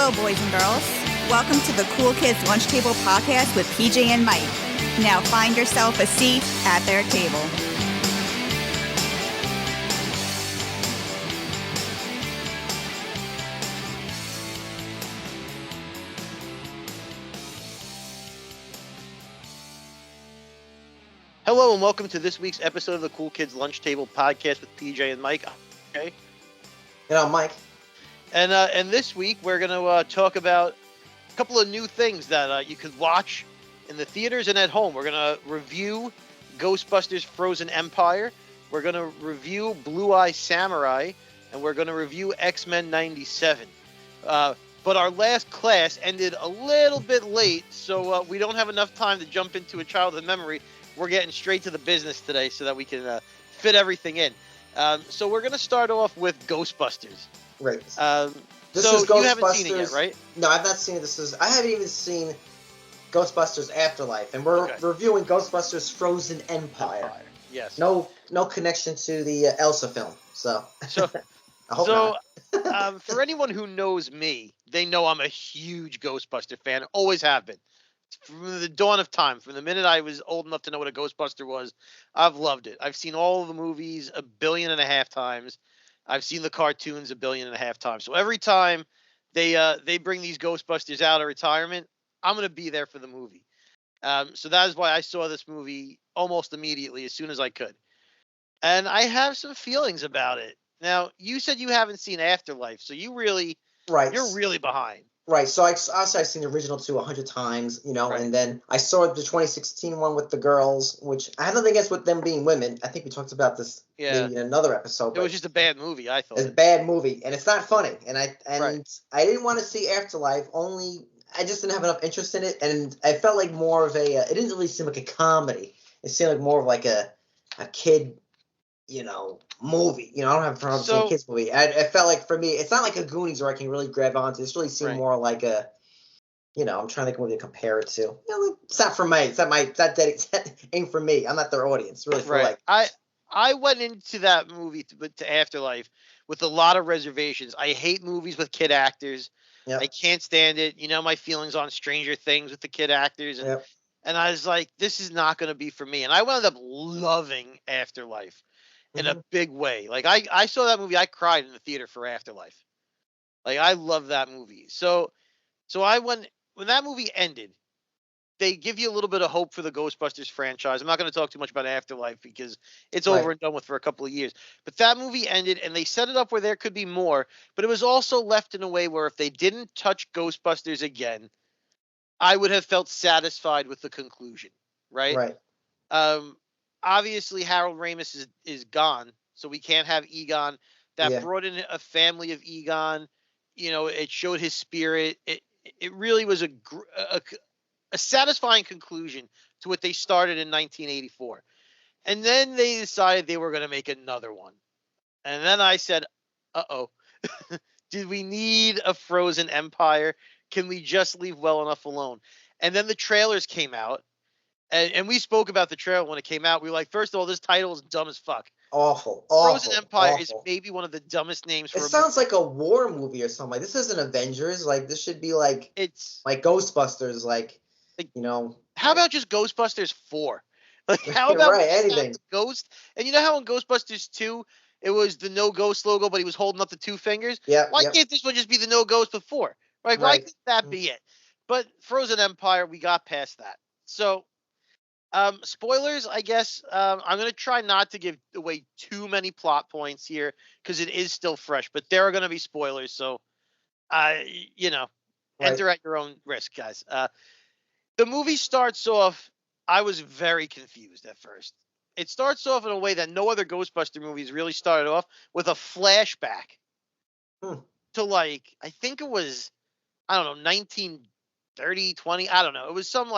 Hello, boys and girls. Welcome to the Cool Kids Lunch Table Podcast with PJ and Mike. Now find yourself a seat at their table. Hello and welcome to this week's episode of the Cool Kids Lunch Table Podcast with PJ and Mike. Okay. And I'm Mike. And this week we're going to talk about a couple of new things that you could watch in the theaters and at home. We're going to review Ghostbusters Frozen Empire. We're going to review Blue Eye Samurai. And we're going to review X-Men 97. But our last class ended a little bit late, so we don't have enough time to jump into a childhood memory. We're getting straight to the business today so that we can fit everything in. So we're going to start off with Ghostbusters. Right. This is Ghostbusters. You haven't seen it yet, right? No, I've not seen it. I haven't even seen Ghostbusters Afterlife, and we're reviewing Ghostbusters Frozen Empire. Yes. No connection to the Elsa film. So I hope not. For anyone who knows me, they know I'm a huge Ghostbuster fan. Always have been. From the dawn of time, from the minute I was old enough to know what a Ghostbuster was, I've loved it. I've seen all of the movies 1.5 billion times. I've seen the cartoons 1.5 billion times. So every time they bring these Ghostbusters out of retirement, I'm going to be there for the movie. So that is why I saw this movie almost immediately, as soon as I could. And I have some feelings about it. Now, you said you haven't seen Afterlife, so you're really behind. Right, so I've seen the original 100 times, right. And then I saw the 2016 one with the girls, which I have nothing against with them being women. I think we talked about this maybe in another episode. It was just a bad movie, I thought. It's a bad movie, and it's not funny. And I didn't want to see Afterlife, I just didn't have enough interest in it, and I felt like more of it didn't really seem like a comedy. It seemed like more of like a kid, movie. I don't have a problem seeing a kids movie. I felt like for me, it's not like a Goonies where I can really grab onto. It's really seemed more like a, I'm trying to think of what to compare it to. It's not for me. It's not ain't for me. I'm not their audience. It's really for I went into that movie to Afterlife with a lot of reservations. I hate movies with kid actors. Yep. I can't stand it. My feelings on Stranger Things with the kid actors. And I was like, this is not going to be for me. And I wound up loving Afterlife in a big way. Like I saw that movie. I cried in the theater for Afterlife. Like I love that movie. So when that movie ended, they give you a little bit of hope for the Ghostbusters franchise. I'm not going to talk too much about Afterlife because it's over and done with for a couple of years. But that movie ended, and they set it up where there could be more. But it was also left in a way where if they didn't touch Ghostbusters again, I would have felt satisfied with the conclusion. Right. Obviously, Harold Ramis is gone, so we can't have Egon. That brought in a family of Egon. It showed his spirit. It really was a satisfying conclusion to what they started in 1984. And then they decided they were going to make another one. And then I said, uh-oh, did we need a Frozen Empire? Can we just leave well enough alone? And then the trailers came out. And we spoke about the trailer when it came out. We were like, first of all, this title is dumb as fuck. Awful. Frozen Empire is maybe one of the dumbest names for it sounds like a war movie or something. Like, this isn't Avengers. Like, this should be like Ghostbusters. How about just Ghostbusters 4? Like, how about anything? Ghost? And you know how in Ghostbusters 2, it was the no ghost logo, but he was holding up the 2 fingers? Why can't this one just be the no ghost before? Right? Why can't that be it? But Frozen Empire, we got past that. So, spoilers, I guess. I'm going to try not to give away too many plot points here because it is still fresh, but there are going to be spoilers. So, enter at your own risk, guys. The movie starts off, I was very confused at first. It starts off in a way that no other Ghostbuster movies really started off with a flashback to I think it was, I don't know, 1930, 20, I don't know. It was some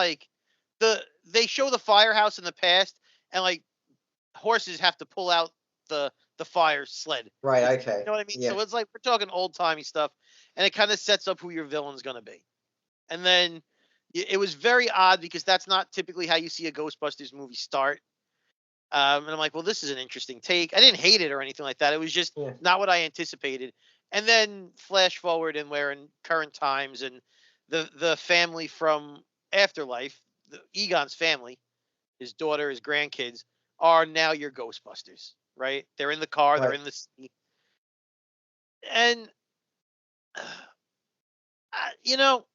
they show the firehouse in the past and horses have to pull out the fire sled. Right, okay. You know what I mean? Yeah. So it's we're talking old timey stuff and it kind of sets up who your villain's going to be. And then it was very odd because that's not typically how you see a Ghostbusters movie start. And I'm like, well, this is an interesting take. I didn't hate it or anything like that. It was just not what I anticipated. And then flash forward, and we're in current times, and the family from Afterlife, Egon's family, his daughter, his grandkids, are now your Ghostbusters, right? They're in the car, they're Right. in the sea. And, you know,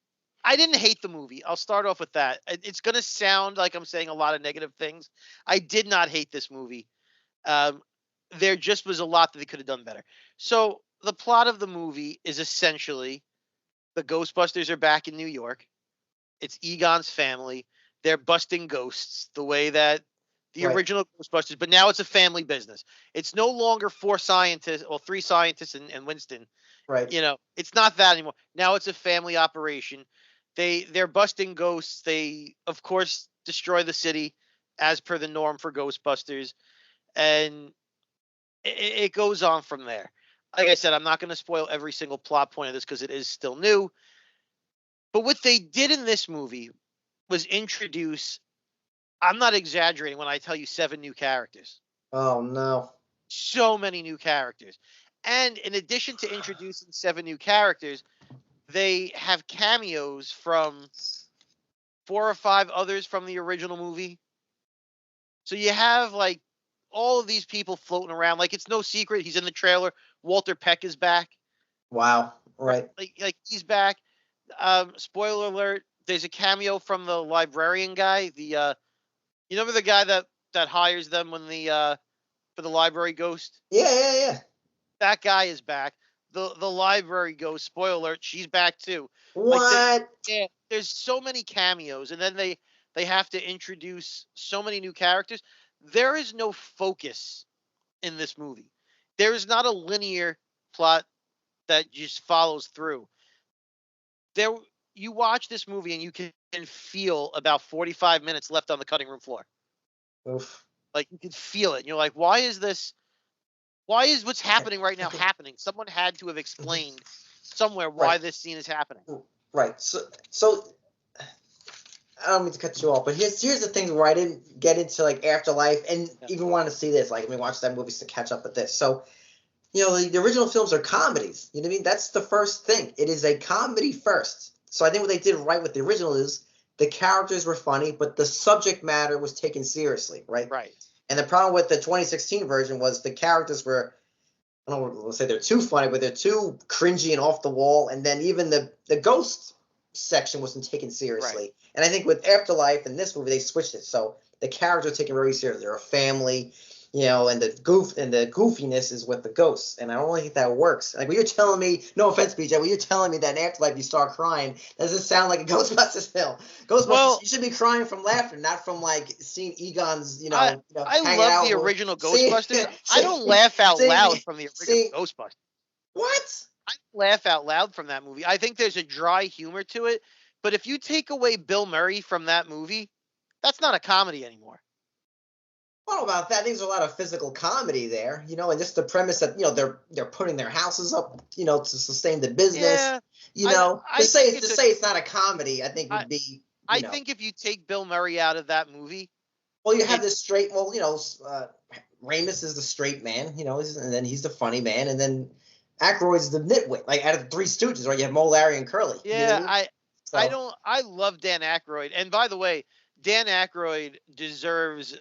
I didn't hate the movie. I'll start off with that. It's going to sound like I'm saying a lot of negative things. I did not hate this movie. Um, there just was a lot that they could have done better. So the plot of the movie is essentially the Ghostbusters are back in New York. It's Egon's family. They're busting ghosts the way that the Right. original Ghostbusters, but now it's a family business. It's no longer 4 scientists, well, 3 scientists and Winston. Right. You know, it's not that anymore. Now it's a family operation. They're busting ghosts. They, of course, destroy the city as per the norm for Ghostbusters, and it goes on from there. Like I said, I'm not going to spoil every single plot point of this because it is still new. But what they did in this movie was introduce, I'm not exaggerating when I tell you, 7 new characters. Oh no. So many new characters. And in addition to introducing 7 new characters, they have cameos from 4 or 5 others from the original movie. So you have like all of these people floating around. Like, it's no secret, he's in the trailer. Walter Peck is back. Wow. Right. Like he's back. Spoiler alert, there's a cameo from the librarian guy. You remember the guy that hires them when for the library ghost? Yeah. That guy is back. The library ghost, spoiler alert, she's back too. What? Yeah, there's so many cameos, and then they have to introduce so many new characters. There is no focus in this movie. There is not a linear plot that just follows through. There, you watch this movie and you can feel about 45 minutes left on the cutting room floor. Oof. Like, you can feel it. And you're like, why is this? Why is what's happening right now happening? Someone had to have explained somewhere why this scene is happening. Right. So I don't mean to cut you off, but here's the thing where I didn't get into like Afterlife and even want to see this. Like, I mean, watch that movie to catch up with this. So, you know, the original films are comedies. You know what I mean? That's the first thing. It is a comedy first. So I think what they did right with the original is the characters were funny, but the subject matter was taken seriously, right? Right. And the problem with the 2016 version was the characters were, I don't want to say they're too funny, but they're too cringy and off the wall. And then even the ghost section wasn't taken seriously. Right. And I think with Afterlife and this movie, they switched it. So the characters are taken very seriously. They're a family, you know, and the goofiness is with the ghosts. And I don't really think that works. Like, when you're telling me, no offense, BJ, when you're telling me that in Afterlife you start crying, does it sound like a Ghostbusters film? Ghostbusters, you should be crying from laughter, not from like seeing Egon's, I love the original Ghostbusters. I don't laugh out loud from the original Ghostbusters. What? I laugh out loud from that movie. I think there's a dry humor to it. But if you take away Bill Murray from that movie, that's not a comedy anymore. I don't know about that. I think there's a lot of physical comedy there, you know, and just the premise that, you know, they're putting their houses up, you know, to sustain the business. Yeah, you know, to say it's not a comedy, I think would be. I think if you take Bill Murray out of that movie, well, you have this straight. Well, you know, Ramis is the straight man, you know, and then he's the funny man, and then Aykroyd's the nitwit. Like, out of the Three Stooges, right? You have Moe, Larry, and Curly. Yeah, you know what I mean? I love Dan Aykroyd, and by the way, Dan Aykroyd deserves.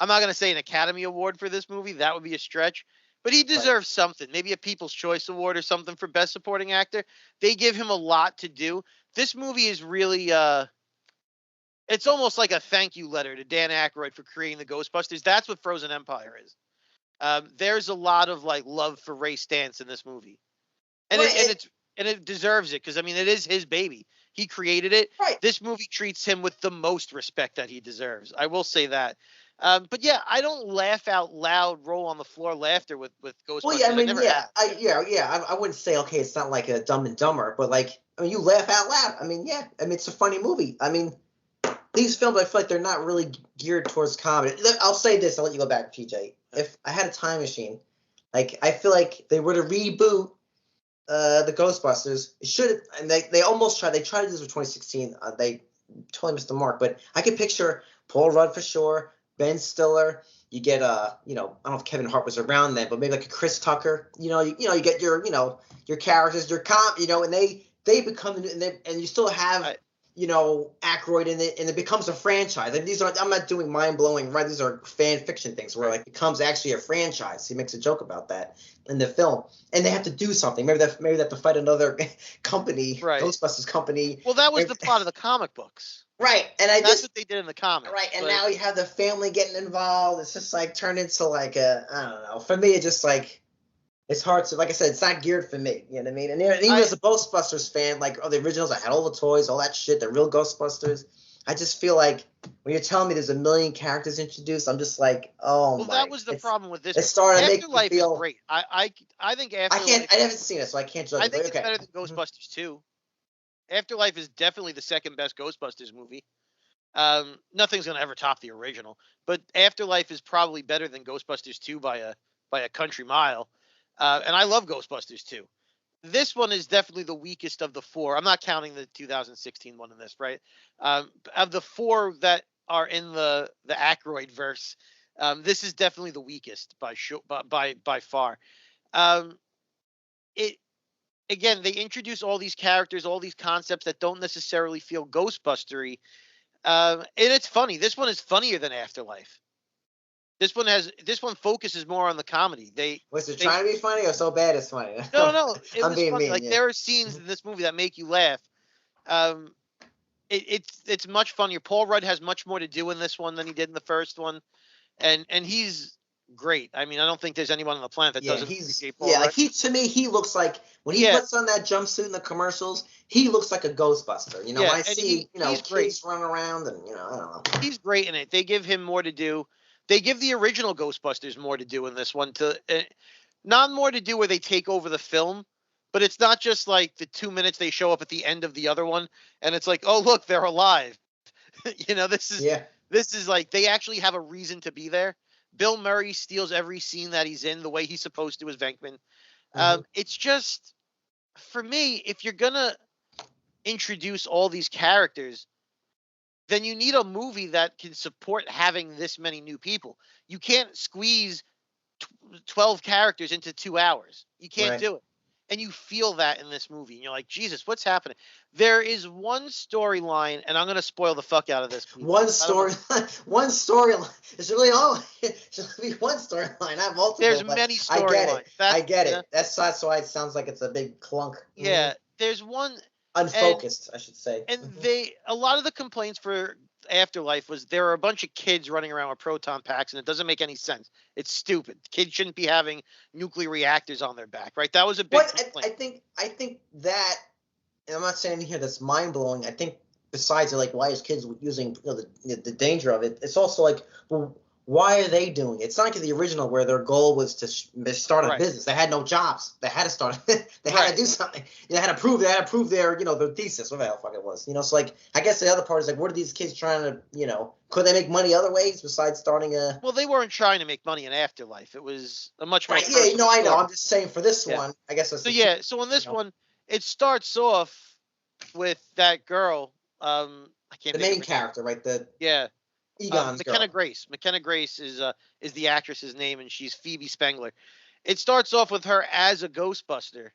I'm not going to say an Academy Award for this movie. That would be a stretch. But he deserves something. Maybe a People's Choice Award or something for Best Supporting Actor. They give him a lot to do. This movie is really it's almost like a thank you letter to Dan Aykroyd for creating the Ghostbusters. That's what Frozen Empire is. There's a lot of like love for Ray Stantz in this movie. And it deserves it, because I mean, it is his baby. He created it. Right. This movie treats him with the most respect that he deserves. I will say that. But yeah, I don't laugh out loud, roll on the floor laughter with Ghostbusters. Well, yeah, I mean, I wouldn't say, okay, it's not like a Dumb and Dumber, but like, I mean, you laugh out loud. I mean, yeah, I mean, it's a funny movie. I mean, these films, I feel like they're not really geared towards comedy. I'll say this, I'll let you go back, PJ. If I had a time machine, like, I feel like they were to reboot the Ghostbusters. It should, and they almost tried. They tried to do this with 2016. They totally missed the mark. But I could picture Paul Rudd for sure, Ben Stiller. You get I don't know if Kevin Hart was around then, but maybe like a Chris Tucker. You get your your characters, your and they become and you still have Aykroyd in it, and it becomes a franchise. Like I'm not doing mind blowing, right? These are fan fiction things where it becomes actually a franchise. He makes a joke about that in the film, and they have to do something. Maybe they have to fight another company, Ghostbusters company. Well, that was the plot of the comic books. Right, and that's what they did in the comics. Right, and now you have the family getting involved. It's just like turned into like I don't know. For me, it's just like it's hard to, like I said, it's not geared for me. You know what I mean? And even as a Ghostbusters fan, like the originals, I had all the toys, all that shit, the real Ghostbusters. I just feel like when you're telling me there's a million characters introduced, I'm just like, oh well, my. That was the problem with this. It started to make me Afterlife feel. Is great. I think Afterlife. I haven't seen it, so I can't judge. I think it's better than Ghostbusters 2. Afterlife is definitely the second best Ghostbusters movie. Nothing's gonna ever top the original, but Afterlife is probably better than Ghostbusters 2 by a country mile. And I love Ghostbusters 2. This one is definitely the weakest of the four. I'm not counting the 2016 one in this, right? Of the four that are in the Aykroyd verse, this is definitely the weakest by far. Again, they introduce all these characters, all these concepts that don't necessarily feel Ghostbustery. And it's funny. This one is funnier than Afterlife. This one focuses more on the comedy. Was it trying to be funny or so bad it's funny? No. It I'm was being funny. mean, like there are scenes in this movie that make you laugh. It's much funnier. Paul Rudd has much more to do in this one than he did in the first one, and he's great. I mean, I don't think there's anyone on the planet that doesn't appreciate Paul Rudd. Like to me, he looks like when he puts on that jumpsuit in the commercials, he looks like a Ghostbuster. When I see kids great. running around and I don't know. He's great in it. They give him more to do. They give the original Ghostbusters more to do in this one. Not more to do where they take over the film, but it's not just like the 2 minutes they show up at the end of the other one, and it's like, oh look, they're alive. This is like they actually have a reason to be there. Bill Murray steals every scene that he's in the way he's supposed to as Venkman. It's just, for me, if you're gonna introduce all these characters, then you need a movie that can support having this many new people. You can't squeeze 12 characters into 2 hours. You can't do it. And you feel that in this movie. And you're like, Jesus, what's happening? There is one storyline, and I'm going to spoil the fuck out of this. One storyline. It's really all. It should be one storyline, not multiple. There's many storylines. I get it. That's why it sounds like it's a big clunk. Yeah, there's one. Unfocused, I should say. And a lot of the complaints for Afterlife was there are a bunch of kids running around with proton packs, and it doesn't make any sense. It's stupid. Kids shouldn't be having nuclear reactors on their back, right? That was a big complaint. I think that, and I'm not saying here that's mind blowing. I think besides like why is kids using the danger of it, it's also like, well, why are they doing it? It's not like the original where their goal was to start a business. They had no jobs. They had to start. They had to do something. They had to prove their their thesis, whatever the hell fuck it was. So like I guess the other part is like, what are these kids trying to could they make money other ways besides starting a? Well, they weren't trying to make money in Afterlife. It was a much more I know. I'm just saying for this one, I guess. So so in this one, it starts off with that girl. I can't. The main character, right? Egon's McKenna girl. Grace. McKenna Grace is the actress's name, and she's Phoebe Spengler. It starts off with her as a Ghostbuster,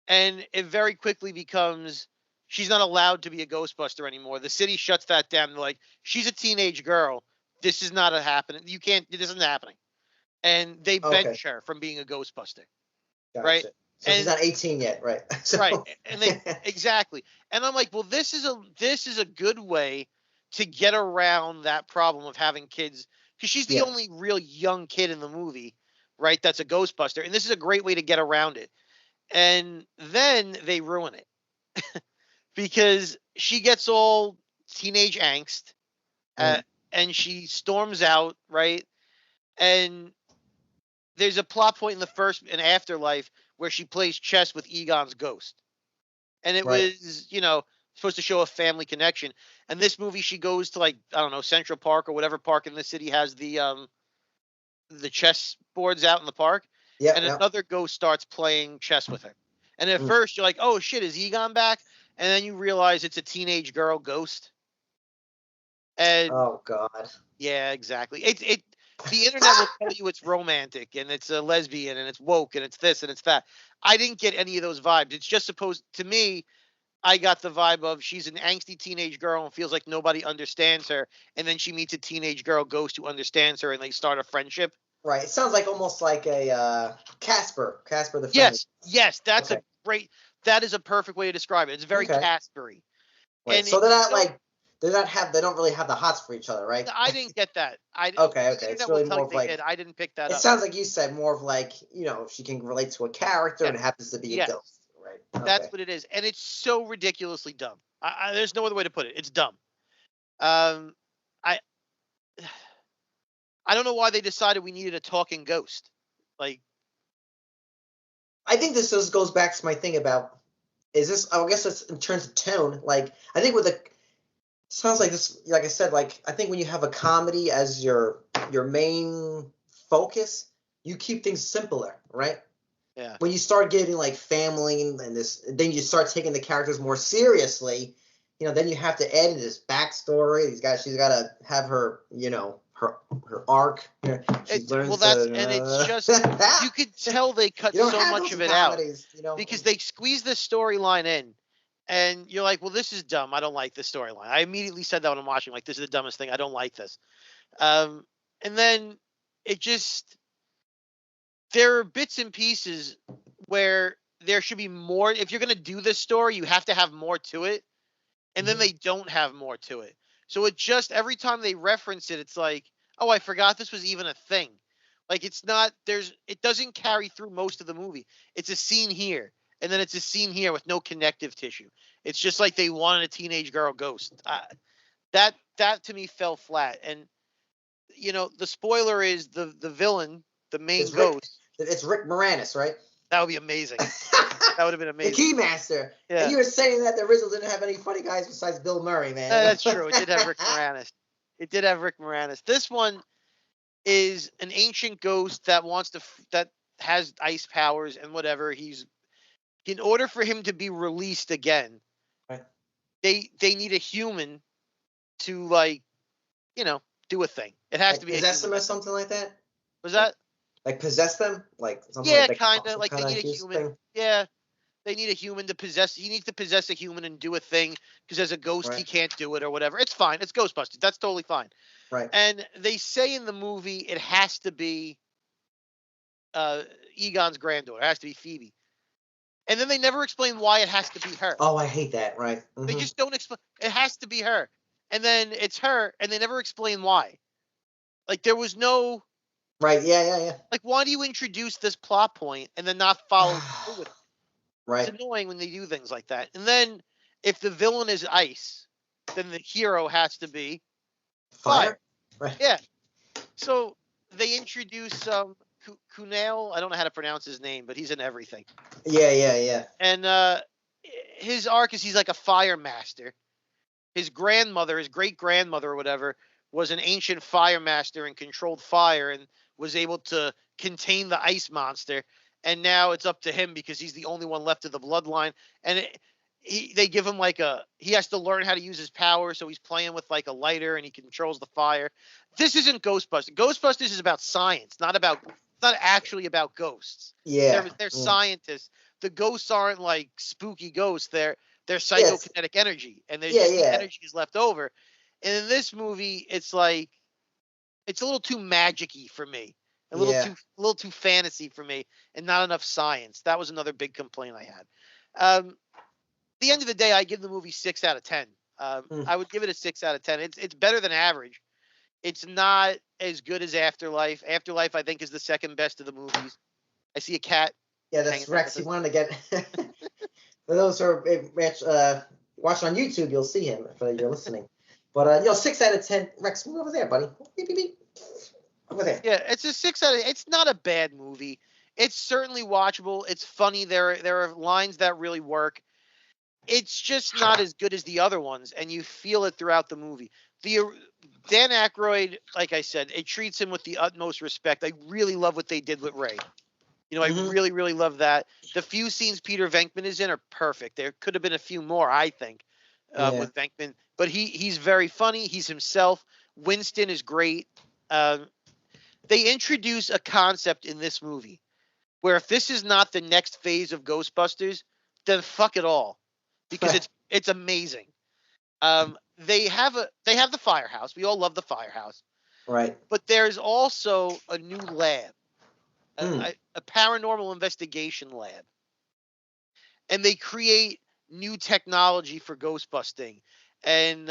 and it very quickly becomes she's not allowed to be a Ghostbuster anymore. The city shuts that down. They're like, she's a teenage girl. This is not happening. You can't. This isn't happening. And they bench her from being a Ghostbuster. Gotcha. Right. So she's not 18 yet, right? Right. And exactly. And I'm like, well, this is a good way to get around that problem of having kids, because she's the only real young kid in the movie, right? That's a Ghostbuster, and this is a great way to get around it. And then they ruin it because she gets all teenage angst, and she storms out, right? And there's a plot point in Afterlife where she plays chess with Egon's ghost, and it was supposed to show a family connection. And this movie, she goes to like, I don't know, Central Park or whatever park in the city has the chess boards out in the park. Yeah. And another ghost starts playing chess with her. And at first you're like, oh shit, is Egon back? And then you realize it's a teenage girl ghost. And oh God. Yeah, exactly. The internet will tell you it's romantic and it's a lesbian and it's woke and it's this and it's that. I didn't get any of those vibes. It's just supposed to me. I got the vibe of she's an angsty teenage girl and feels like nobody understands her, and then she meets a teenage girl ghost who understands her, and they start a friendship. Right. It sounds like almost like a Casper the friend. Yes, that's okay. that is a perfect way to describe it. It's very Caspery. Right. And so they're not like they don't really have the hots for each other, right? I didn't get that. Okay. It's really more of like did. I didn't pick that up. It sounds like you said more of like, she can relate to a character and it happens to be a ghost. Right. Okay. That's what it is. And it's so ridiculously dumb. There's no other way to put it. It's dumb. I don't know why they decided we needed a talking ghost. Like, I think this just goes back to my thing about I guess it's in terms of tone. Like, I think sounds like this, like I said, like, I think when you have a comedy as your main focus, you keep things simpler, right? Yeah. When you start getting like family and this, then you start taking the characters more seriously. Then you have to add in this backstory. She's got to have her, her arc. It's just you could tell they cut so much of it comedies, out because they squeeze the storyline in, and you're like, well, this is dumb. I don't like this storyline. I immediately said that when I'm watching. Like, this is the dumbest thing. I don't like this. And then it just. There are bits and pieces where there should be more. If you're going to do this story, you have to have more to it. And then they don't have more to it. So it just, every time they reference it, it's like, oh, I forgot this was even a thing. Like, it's not, it doesn't carry through most of the movie. It's a scene here. And then it's a scene here with no connective tissue. It's just like they wanted a teenage girl ghost. That to me fell flat. And, the spoiler is the villain, the main ghost. It's Rick Moranis, right? That would be amazing. That would have been amazing. The Keymaster. Yeah. And you were saying that the original didn't have any funny guys besides Bill Murray, man. That's true. It did have Rick Moranis. This one is an ancient ghost that that has ice powers and whatever. In order for him to be released again, right. they need a human to do a thing. It has to be possess them or something like that. Was that? Like possess them? Like something kind of. Like they need a human. Thing? Yeah. They need a human to possess. He needs to possess a human and do a thing because as a ghost, he can't do it or whatever. It's fine. It's Ghostbusters. That's totally fine. Right. And they say in the movie it has to be Egon's granddaughter. It has to be Phoebe. And then they never explain why it has to be her. Oh, I hate that. Right. Mm-hmm. They just don't explain. It has to be her. And then it's her, and they never explain why. Like, there was no... Right, yeah. Like, why do you introduce this plot point and then not follow through with it? Right. It's annoying when they do things like that. And then, if the villain is ice, then the hero has to be fire. Right. Yeah. So, they introduce Kunail. I don't know how to pronounce his name, but he's in everything. Yeah. And his arc is he's like a fire master. His great-grandmother or whatever, was an ancient fire master and controlled fire and was able to contain the ice monster. And now it's up to him because he's the only one left of the bloodline. And they give him he has to learn how to use his power. So he's playing with like a lighter and he controls the fire. This isn't Ghostbusters. Ghostbusters is about science, not actually about ghosts. Yeah. They're scientists. The ghosts aren't like spooky ghosts. They're psychokinetic energy, and the energy is left over. And in this movie, it's like it's a little too magic-y for me, a little too fantasy for me, and not enough science. That was another big complaint I had. At the end of the day, I give the movie 6 out of 10. I would give it a 6 out of 10. It's better than average. It's not as good as Afterlife. Afterlife, I think, is the second best of the movies. I see a cat. Yeah, that's Rex. He wanted to get. For those who are watching on YouTube, you'll see him if you're listening. But 6 out of 10. Rex, move over there, buddy. Beep, beep, beep. Over there. Yeah, it's a 6 out of. It's not a bad movie. It's certainly watchable. It's funny. There are lines that really work. It's just not as good as the other ones, and you feel it throughout the movie. Dan Aykroyd, like I said, it treats him with the utmost respect. I really love what they did with Ray. I really, really love that. The few scenes Peter Venkman is in are perfect. There could have been a few more, I think, with Venkman. But he's very funny. He's himself. Winston is great. They introduce a concept in this movie where if this is not the next phase of Ghostbusters, then fuck it all, because it's amazing. They have the firehouse. We all love the firehouse. Right. But there's also a new lab, a paranormal investigation lab, and they create new technology for ghostbusting, and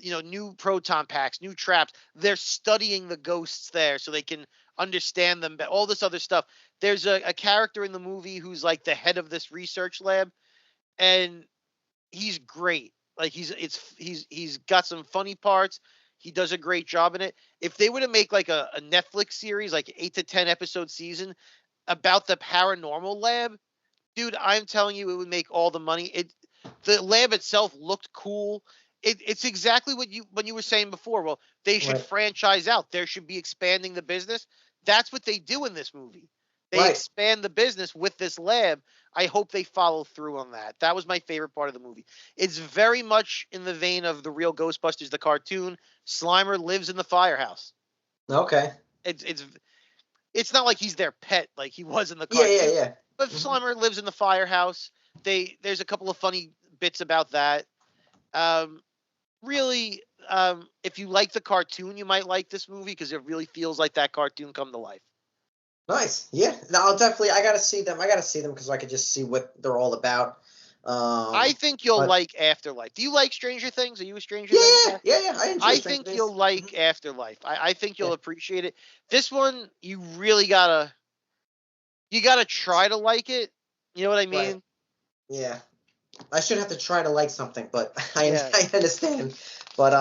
new proton packs, new traps. They're studying the ghosts there so they can understand them. All this other stuff. There's a character in the movie who's like the head of this research lab, and he's great. Like he's got some funny parts. He does a great job in it. If they were to make like a Netflix series, like 8 to 10 episode season about the paranormal lab, dude, I'm telling you, it would make all the money. The lab itself looked cool. It's exactly what you were saying before. Well, they should franchise out. There should be expanding the business. That's what they do in this movie. They expand the business with this lab. I hope they follow through on that. That was my favorite part of the movie. It's very much in the vein of the real Ghostbusters, the cartoon. Slimer lives in the firehouse. Okay. It's not like he's their pet like he was in the cartoon. Yeah. But Slimer lives in the firehouse. There's a couple of funny bits about that. Really, if you like the cartoon, you might like this movie because it really feels like that cartoon come to life. Nice. Yeah. No, I gotta see them. Because I could just see what they're all about. I think you'll like Afterlife. Do you like Stranger Things? Are you a Stranger Things fan? Yeah. I think you'll like Afterlife. I think you'll appreciate it. This one, you really gotta try to like it. You know what I mean? Right. Yeah. I should have to try to like something, but I understand. But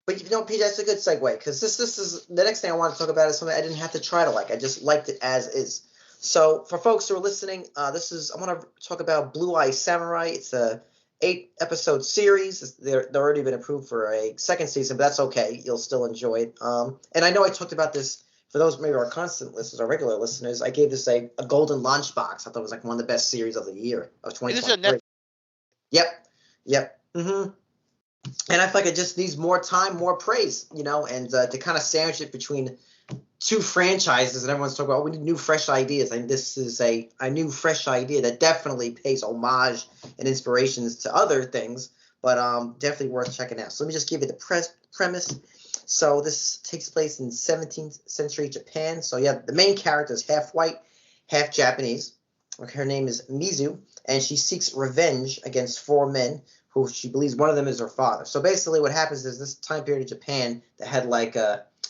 PJ, that's a good segue, because this is the next thing I want to talk about is something I didn't have to try to like. I just liked it as is. So for folks who are listening, I want to talk about Blue Eye Samurai. It's a 8-episode series. They're already been approved for a second season, but that's okay. You'll still enjoy it. And I know I talked about this for those maybe our constant listeners or regular listeners. I gave this a golden launch box. I thought it was like one of the best series of the year of 2023. Yep. Mm-hmm. And I feel like it just needs more time, more praise, and to kind of sandwich it between two franchises, and everyone's talking about, we need new, fresh ideas. And this is a new, fresh idea that definitely pays homage and inspirations to other things, but definitely worth checking out. So let me just give you the premise. So this takes place in 17th century Japan. So yeah, the main character is half white, half Japanese. Her name is Mizu, and she seeks revenge against 4 men who she believes one of them is her father. So basically what happens is this time period in Japan that had like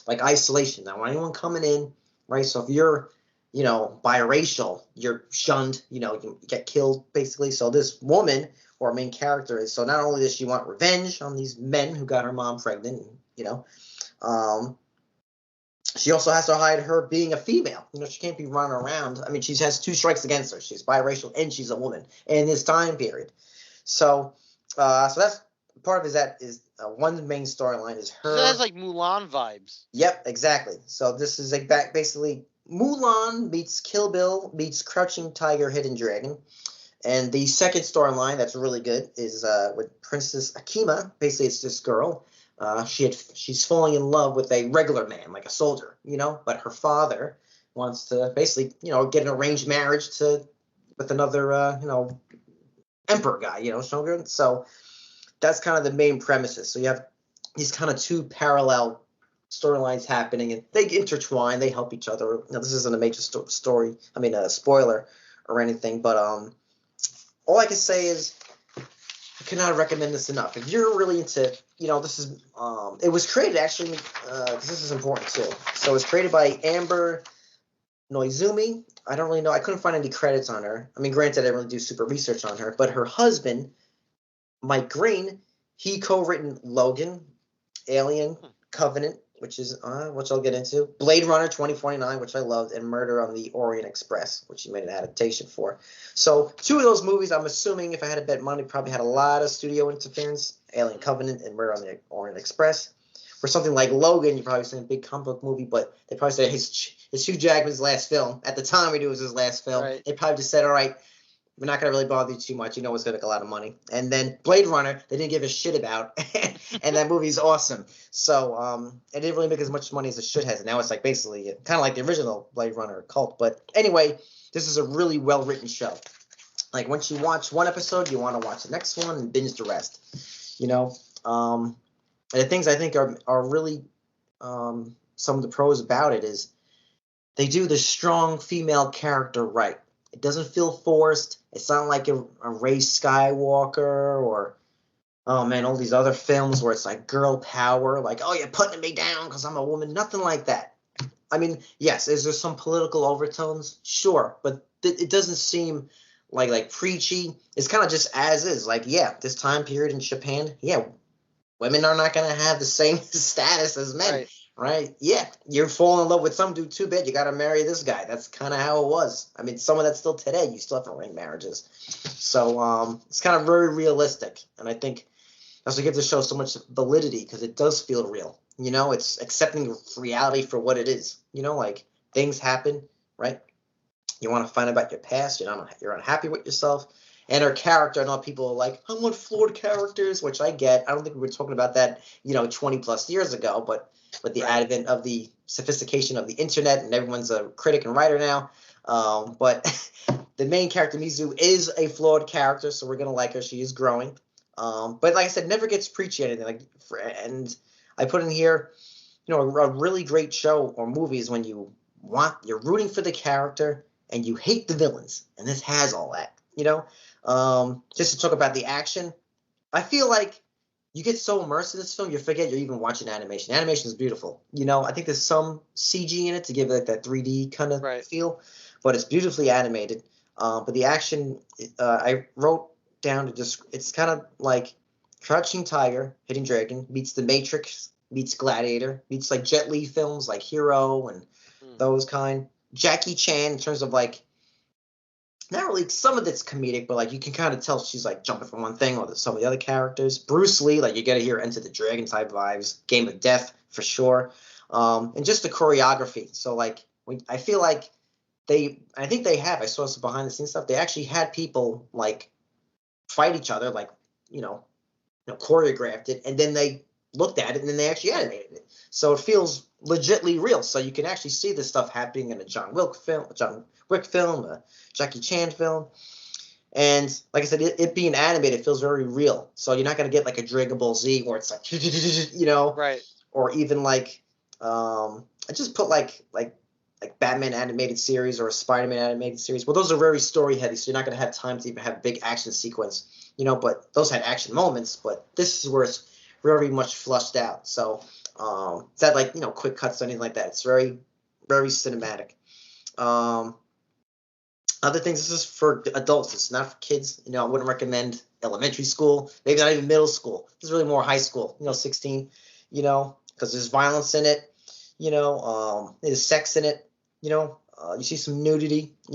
isolation. Now, anyone coming in, right? So if you're, biracial, you're shunned, you get killed basically. So this woman, or our main character, is, so not only does she want revenge on these men who got her mom pregnant, she also has to hide her being a female. She can't be running around. I mean, she has 2 strikes against her. She's biracial and she's a woman in this time period. So that's part of it. Is one main storyline is her. So that has like Mulan vibes. Yep, exactly. So this is basically Mulan meets Kill Bill meets Crouching Tiger, Hidden Dragon. And the second storyline that's really good is with Princess Akima. Basically, it's this girl. She's falling in love with a regular man, like a soldier, but her father wants to basically, get an arranged marriage with another, emperor guy, so that's kind of the main premises. So you have these kind of 2 parallel storylines happening, and they intertwine, they help each other. This isn't a major story, a spoiler or anything, but all I can say is I cannot recommend this enough. If you're really into, this is it was created actually, because this is important too. So it was created by Amber Noizumi. I don't really know. I couldn't find any credits on her. Granted, I didn't really do super research on her, but her husband, Mike Green, he co-written Logan, Alien, Covenant, which I'll get into, Blade Runner 2049, which I loved, and Murder on the Orient Express, which he made an adaptation for. So 2 of those movies, I'm assuming if I had to bet money, probably had a lot of studio interference, Alien Covenant and Murder on the Orient Express. For something like Logan, you're probably seeing a big comic book movie, but they probably said it's Hugh Jackman's last film. At the time we knew it was his last film. Right. They probably just said, all right, we're not going to really bother you too much. You know it's going to make a lot of money. And then Blade Runner, they didn't give a shit about. And that movie's awesome. So it didn't really make as much money as it should have. And now it's like basically kind of like the original Blade Runner cult. But anyway, this is a really well-written show. Like once you watch one episode, you want to watch the next one and binge the rest. You know, and the things I think are really some of the pros about it is they do the strong female character right. It doesn't feel forced. It's not like a Rey Skywalker or, oh man, all these other films where it's like girl power, like, oh, you're putting me down because I'm a woman. Nothing like that. I mean, yes, is there some political overtones? Sure, but it doesn't seem like preachy. It's kind of just as is. Like, yeah, this time period in Japan, yeah, women are not going to have the same status as men, right? Yeah, you're falling in love with some dude, too bad. You got to marry this guy. That's kind of how it was. I mean, some of that's still today. You still have arranged marriages. So it's kind of very realistic. And I think that's what gives the show so much validity because it does feel real. You know, it's accepting reality for what it is. You know, like things happen, right? You want to find out about your past. You're unhappy with yourself. And her character, I know people are like, I want flawed characters, which I get. I don't think we were talking about that, 20 plus years ago. But with the advent of the sophistication of the internet and everyone's a critic and writer now. But the main character, Mizu, is a flawed character. So we're going to like her. She is growing. But like I said, never gets preachy or anything. And I put in here, a really great show or movie is when you're rooting for the character and you hate the villains. And this has all that, just to talk about the action. I feel like you get so immersed in this film, you forget you're even watching animation. Animation is beautiful. I think there's some CG in it to give it like that 3D kind of feel, but it's beautifully animated. But the action, I wrote down it's kind of like Crouching Tiger, Hidden Dragon meets The Matrix, meets Gladiator, meets like Jet Li films like Hero and those kind. Jackie Chan in terms of like, not really, some of it's comedic, but like you can kind of tell she's like jumping from one thing or some of the other characters. Bruce Lee, like you get to hear Enter the Dragon type vibes, Game of Death for sure, and just the choreography. So like I feel like I think they have. I saw some behind the scenes stuff. They actually had people like fight each other, like choreographed it, and then they looked at it and then they actually animated it. So it feels legitly real. So you can actually see this stuff happening in a John Wick film, a Jackie Chan film. And like I said, it being animated feels very real. So you're not going to get like a Dragon Ball Z where it's like, right. Or even like, I just put like Batman animated series or a Spider-Man animated series. Well, those are very story heavy. So you're not going to have time to even have a big action sequence, but those had action moments, but this is where it's very much flushed out. So it's not like, quick cuts or anything like that. It's very, very cinematic. Other things, this is for adults. It's not for kids. I wouldn't recommend elementary school, maybe not even middle school. This is really more high school, 16, because there's violence in it, there's sex in it, you see some nudity, a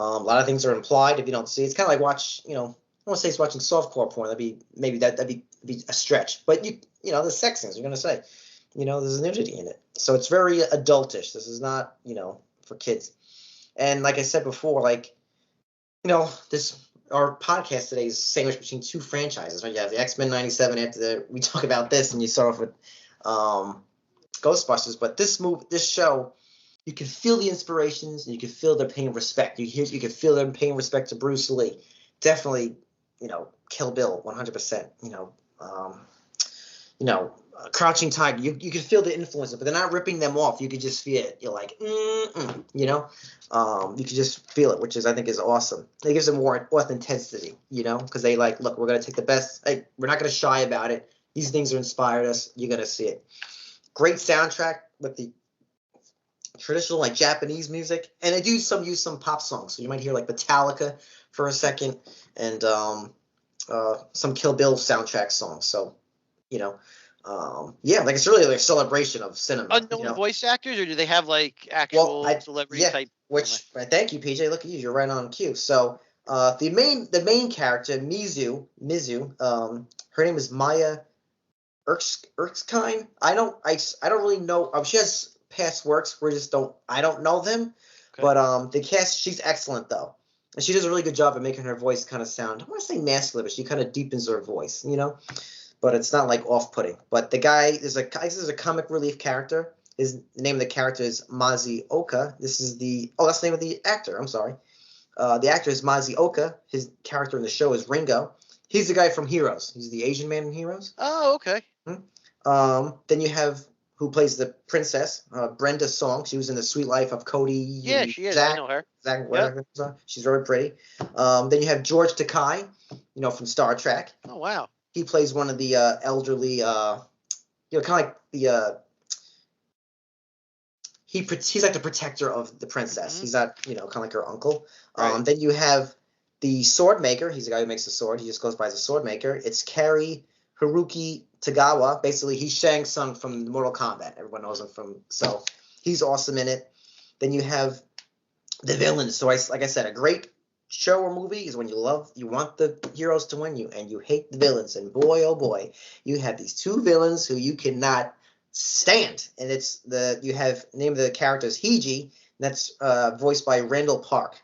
lot of things are implied if you don't see it. It's kind of like watch, I don't want to say it's watching softcore porn. That'd be a stretch, but the sex things you're going to say, there's nudity in it. So it's very adultish. This is not, for kids. And like I said before, like, our podcast today is sandwiched between two franchises, right? You have the X-Men 97 after we talk about this, and you start off with Ghostbusters. But this show, you can feel the inspirations, and you can feel them paying respect. You can feel them paying respect to Bruce Lee. Definitely, Kill Bill, 100%. Crouching Tiger, you can feel the influence, but they're not ripping them off. You could just feel it. You're like, you could just feel it, which I think is awesome. It gives them more authenticity, because they like, look, we're going to take the best. We're not going to shy about it. These things are inspired us. You're going to see it. Great soundtrack with the traditional like Japanese music, and they do use some pop songs. So you might hear like Metallica for a second, and some Kill Bill soundtrack songs. So, like it's really like a celebration of cinema. Unknown voice actors, or do they have like actual celebrity type? Thank you, PJ. Look at you. You're right on cue. So the main character, Mizu, her name is Maya Erskine. I don't really know. She has past works. I don't know them. Okay. But the cast, she's excellent though. And she does a really good job of making her voice kind of sound, I want to say masculine, but she kind of deepens her voice, but it's not like off-putting. But the guy is a comic relief character. The name of the character is Mazioka. That's the name of the actor. I'm sorry. The actor is Mazioka. His character in the show is Ringo. He's the guy from Heroes. He's the Asian man in Heroes. Oh, okay. Then you have who plays the princess, Brenda Song. She was in The Sweet Life of Cody. Yeah, she is. I know her. Zach, whatever. Yep. She's very pretty. Then you have George Takei, from Star Trek. Oh, wow. He plays one of the elderly, kind of like the. He's like the protector of the princess. Mm-hmm. He's not, kind of like her uncle. Right. Then you have the sword maker. He's the guy who makes the sword. He just goes by as a sword maker. It's Kari Haruki Tagawa. Basically, he's Shang Tsung from Mortal Kombat. Everyone knows him from. So he's awesome in it. Then you have the villains. So like I said, a great show or movie is when you want the heroes to win you, and you hate the villains. And boy, oh boy, you have these two villains who you cannot stand. And you have name of the character is Heiji. And that's voiced by Randall Park.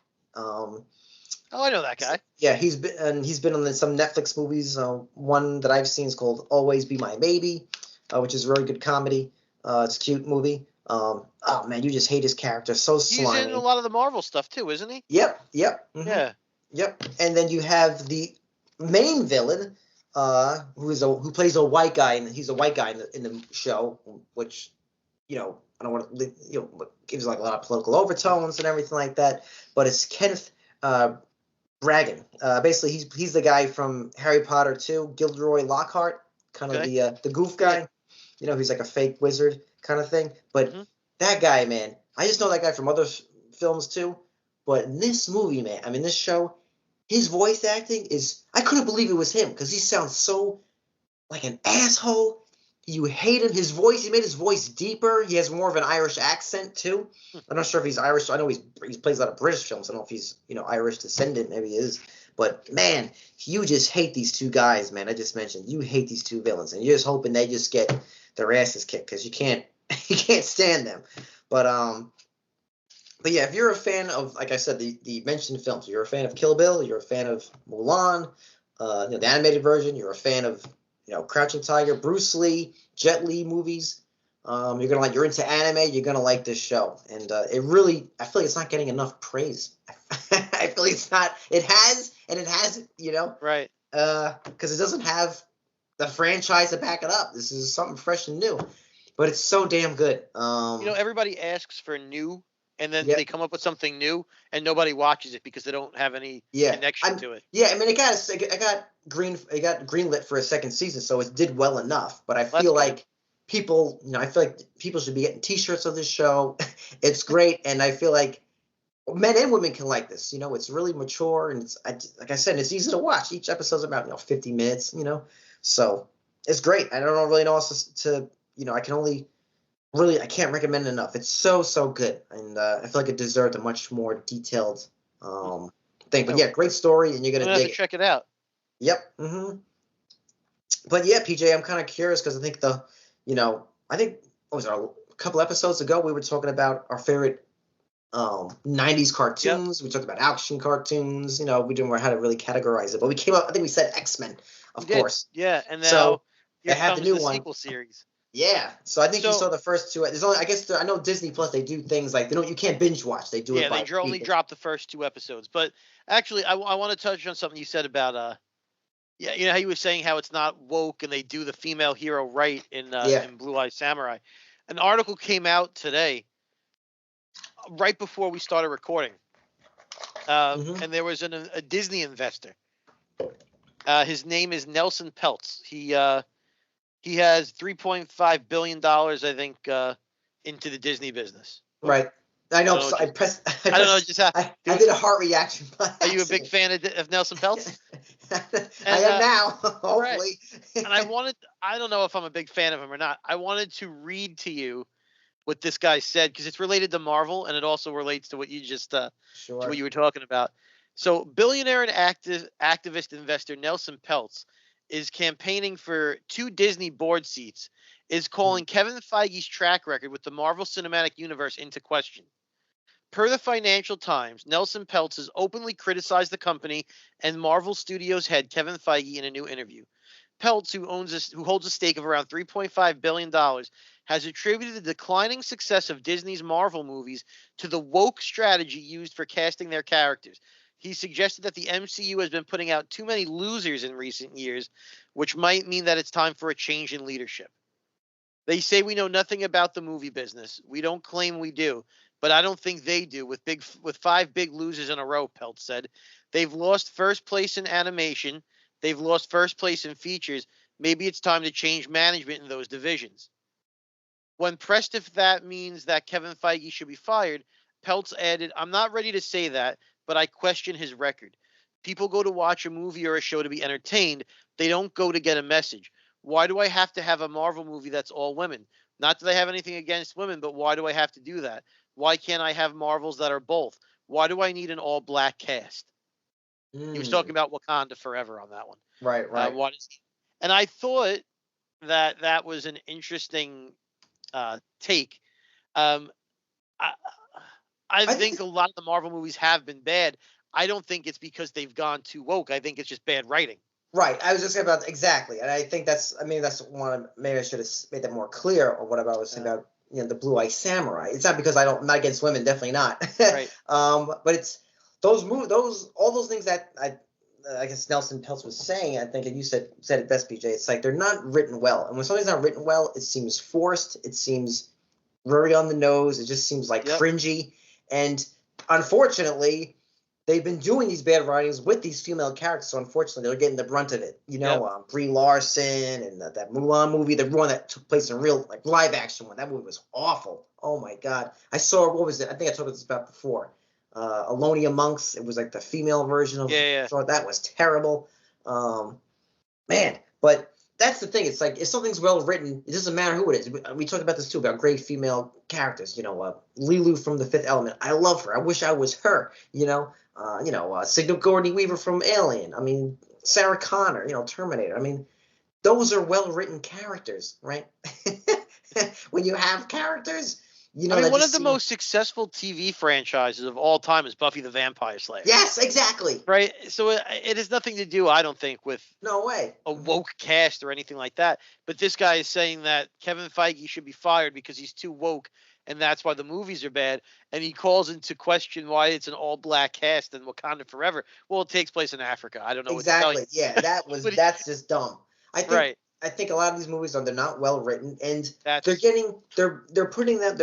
Oh, I know that guy. Yeah, he's been on some Netflix movies. One that I've seen is called Always Be My Baby, which is a very good comedy. It's a cute movie. Oh man, you just hate his character. So slimy. He's in a lot of the Marvel stuff too, isn't he? Yep. Mm-hmm. Yeah. Yep. And then you have the main villain, who plays a white guy, and he's a white guy in the show, which, I don't want to, gives like a lot of political overtones and everything like that. But it's Kenneth Bragan. Basically, he's the guy from Harry Potter 2, Gilderoy Lockhart, kind of the goof guy. He's like a fake wizard kind of thing. But that guy, man, I just know that guy from other films too. But in this movie, man, I mean, this show, his voice acting I couldn't believe it was him, because he sounds so like an asshole. You hate him. His voice, he made his voice deeper. He has more of an Irish accent too. I'm not sure if he's Irish. I know he plays a lot of British films. I don't know if he's, Irish descendant. Maybe he is. But man, you just hate these two guys, man. I just mentioned you hate these two villains, and you're just hoping they just get their asses kicked, because you can't stand them. But yeah, if you're a fan of, like I said, the mentioned films, you're a fan of Kill Bill, you're a fan of Mulan, the animated version, you're a fan of Crouching Tiger, Bruce Lee, Jet Li movies. You're into anime, you're gonna like this show, and I feel like it's not getting enough praise. I feel like it's not. It has, right? Because it doesn't have the franchise to back it up. This is something fresh and new, but it's so damn good. Everybody asks for new, and then they come up with something new, and nobody watches it because they don't have any connection to it. Yeah, I mean, it got greenlit for a second season, so it did well enough. But I feel like people, people should be getting T-shirts of this show. It's great, and I feel like men and women can like this. It's really mature, and like I said, it's easy to watch. Each episode's about 50 minutes. So it's great. I don't really know what else to. I can't recommend it enough. It's so good, and I feel like it deserved a much more detailed thing. But yeah, great story, and you're gonna dig it. Check it out. Yep. But yeah, PJ, I'm kind of curious, because I think a couple episodes ago we were talking about our favorite 90s cartoons. Yep. We talked about action cartoons. We didn't know how to really categorize it, but we came up. I think we said X-Men, of course. Yeah, and now they have the new one. Sequel series. Yeah, so I think you saw the first two. There's only, I know Disney Plus, they do things like you can't binge watch. They do it. Yeah, they only drop the first two episodes. But actually, I want to touch on something you said about how you were saying how it's not woke, and they do the female hero right in Blue Eye Samurai. An article came out today, right before we started recording, and there was a Disney investor. His name is Nelson Peltz. He has $3.5 billion, I think, into the Disney business. Right. I know. I don't know. I did a heart reaction. Are you a big fan of Nelson Peltz? I am now. Hopefully. Right. And I don't know if I'm a big fan of him or not. I wanted to read to you what this guy said, because it's related to Marvel, and it also relates to what you just to what you were talking about. So, billionaire and activist investor Nelson Peltz is campaigning for 2 Disney board seats, is calling Kevin Feige's track record with the Marvel Cinematic Universe into question. Per the Financial Times, Nelson Peltz has openly criticized the company and Marvel Studios head Kevin Feige in a new interview. Peltz, who holds a stake of around $3.5 billion, has attributed the declining success of Disney's Marvel movies to the woke strategy used for casting their characters. He suggested that the MCU has been putting out too many losers in recent years, which might mean that it's time for a change in leadership. They say we know nothing about the movie business. We don't claim we do, but I don't think they do. With 5 big losers in a row, Peltz said. They've lost first place in animation. They've lost first place in features. Maybe it's time to change management in those divisions. When pressed if that means that Kevin Feige should be fired, Peltz added, I'm not ready to say that, but I question his record. People go to watch a movie or a show to be entertained. They don't go to get a message. Why do I have to have a Marvel movie that's all women? Not that I have anything against women, but why do I have to do that? Why can't I have Marvels that are both? Why do I need an all-black cast? He was talking about Wakanda Forever on that one. Right. And I thought that was an interesting take. I think a lot of the Marvel movies have been bad. I don't think it's because they've gone too woke. I think it's just bad writing. Right. I was just saying about exactly, and I think that's one. Maybe I should have made that more clear, or whatever I was saying about the Blue Eye Samurai. It's not because I'm not against women, definitely not. Right. But it's those all those things that I guess Nelson Peltz was saying. I think, and you said it best, BJ. It's like they're not written well, and when something's not written well, it seems forced. It seems very on the nose. It just seems like cringy, and unfortunately, they've been doing these bad writings with these female characters, so unfortunately, they're getting the brunt of it. Brie Larson and that Mulan movie, the one that took place in real live action one. That movie was awful. Oh my God! I saw, what was it? I think I told this about before. Alonia Monks. It was like the female version of. So that was terrible. Man, but that's the thing. It's like if something's well written, it doesn't matter who it is. We talked about this too, about great female characters. Lilu from The Fifth Element. I love her. I wish I was her. Sigourney Weaver from Alien. I mean, Sarah Connor. Terminator. I mean, those are well written characters, right? When you have characters. One of the most successful TV franchises of all time is Buffy the Vampire Slayer. Yes, exactly. Right? So it has nothing to do, I don't think, with a woke cast or anything like that. But this guy is saying that Kevin Feige should be fired because he's too woke, and that's why the movies are bad. And he calls into question why it's an all-black cast in Wakanda Forever. Well, it takes place in Africa. I don't know what to tell you. Yeah, that's just dumb. I think a lot of these movies they're not well written, and they're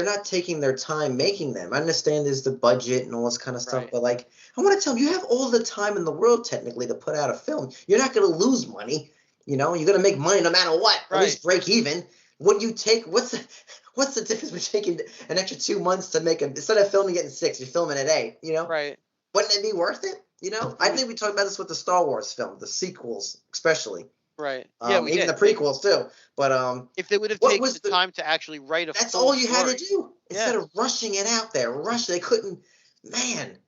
not taking their time making them. I understand there's the budget and all this kind of stuff, but I want to tell them, you have all the time in the world technically to put out a film. You're not going to lose money. You're going to make money no matter what. At least break even. What do you take? What's the difference between taking an extra 2 months to make instead of filming it in 6, you're filming it 8. Right? Wouldn't it be worth it? I think we talked about this with the Star Wars film, the sequels especially. Right. Even the prequels too. But if they would have taken the time to actually write that's all you had to do instead of rushing it out there. They couldn't. Man.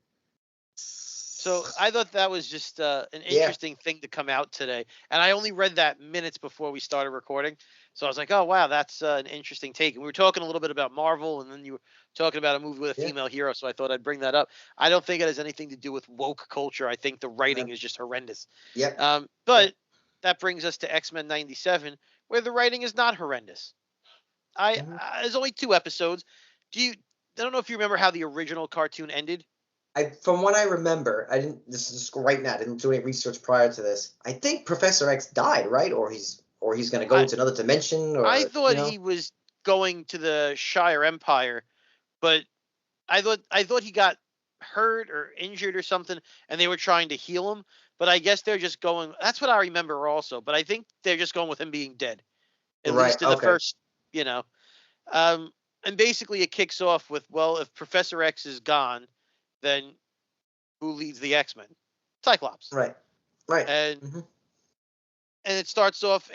So I thought that was just an interesting thing to come out today, and I only read that minutes before we started recording. So I was like, oh wow, that's an interesting take. And we were talking a little bit about Marvel, and then you were talking about a movie with a female hero. So I thought I'd bring that up. I don't think it has anything to do with woke culture. I think the writing is just horrendous. But that brings us to X-Men 97, where the writing is not horrendous. There's only 2 episodes. I don't know if you remember how the original cartoon ended. From what I remember, this is just right now. I didn't do any research prior to this. I think Professor X died, right? Or he's going to go to another dimension. Or I thought he was going to the Shire Empire, but I thought he got hurt or injured or something, and they were trying to heal him. But I guess they're just going. That's what I remember also. But I think they're just going with him being dead, at least in the first. And basically it kicks off with, well, if Professor X is gone, then who leads the X-Men? Cyclops. Right. And it starts off.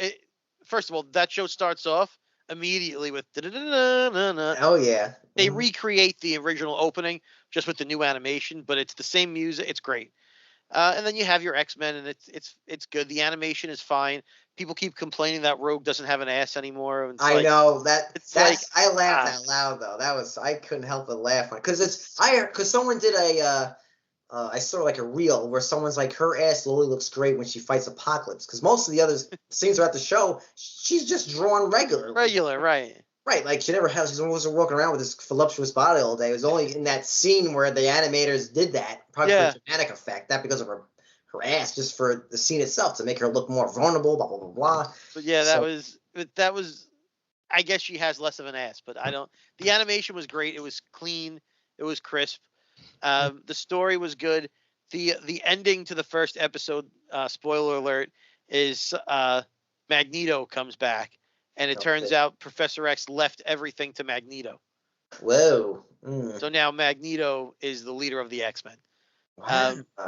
First of all, that show starts off immediately with oh yeah. They recreate the original opening just with the new animation, but it's the same music. It's great. And then you have your X-Men, and it's good. The animation is fine. People keep complaining that Rogue doesn't have an ass anymore. And I know that. I laughed out out though. I couldn't help but laugh because someone did I saw like a reel where someone's like, her ass Lily looks great when she fights Apocalypse, because most of the other scenes throughout the show, she's just drawn regularly. Right, like she wasn't walking around with this voluptuous body all day. It was only in that scene where the animators did that, probably for dramatic effect, not because of her ass, just for the scene itself to make her look more vulnerable, blah blah blah blah. But yeah, that was. I guess she has less of an ass, but I don't. The animation was great. It was clean. It was crisp. The story was good. The ending to the first episode, spoiler alert, is Magneto comes back, and it turns out Professor X left everything to Magneto. Whoa. So now Magneto is the leader of the X-Men.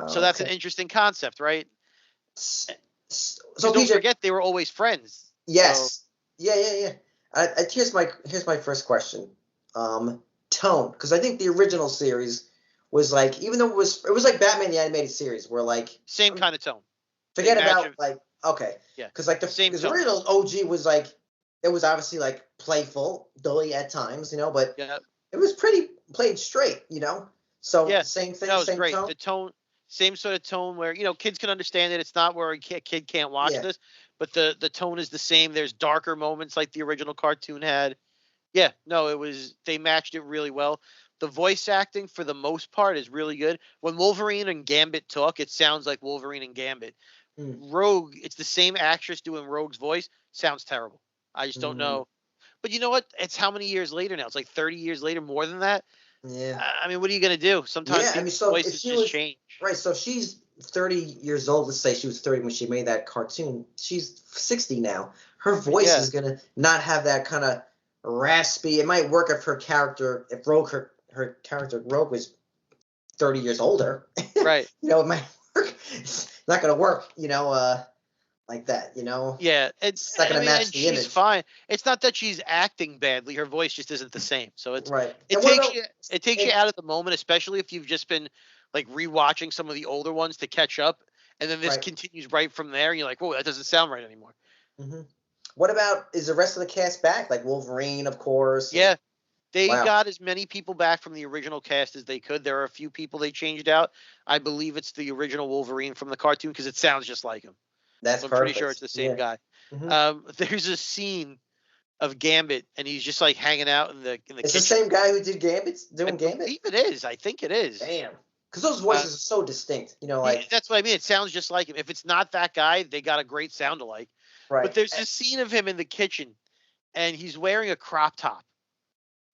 So that's an interesting concept, right? So don't forget, they were always friends. Yes. So. Yeah. Here's my first question. Tone, because I think the original series was like, even though it was like Batman the Animated Series, where like same kind of tone. Forget about like because like the original OG was like, it was obviously like playful, dully at times, but it was pretty played straight, So same thing, same great. Tone. The tone, same sort of tone where kids can understand it. It's not where a kid can't watch this, but the tone is the same. There's darker moments like the original cartoon had. Yeah, no, they matched it really well. The voice acting, for the most part, is really good. When Wolverine and Gambit talk, it sounds like Wolverine and Gambit. Rogue, it's the same actress doing Rogue's voice. Sounds terrible. I just don't know. But you know what? It's how many years later now? It's like 30 years later, more than that. Yeah. I mean, what are you going to do? Sometimes voices just change. Right, so if she's 30 years old, let's say she was 30 when she made that cartoon. She's 60 now. Her voice is going to not have that kind of raspy. It might work if her character, her character Rogue was 30 years older. Right. It might work. It's not going to work, like that, Yeah, it's not going to match the image. She's fine. It's not that she's acting badly. Her voice just isn't the same. So it's right. It takes you out of the moment, especially if you've just been like rewatching some of the older ones to catch up, and then this continues right from there. And you're like, whoa, that doesn't sound right anymore. Mm-hmm. What about, is the rest of the cast back? Like Wolverine, of course. Yeah. They got as many people back from the original cast as they could. There are a few people they changed out. I believe it's the original Wolverine from the cartoon because it sounds just like him. That's perfect. I'm pretty sure it's the same guy. Mm-hmm. There's a scene of Gambit, and he's just like hanging out in the kitchen. It's the same guy who did Gambit doing Gambit? I believe it is. I think it is. Damn. Because those voices are so distinct. Like that's what I mean. It sounds just like him. If it's not that guy, they got a great sound alike. Right. But there's this scene of him in the kitchen, and he's wearing a crop top.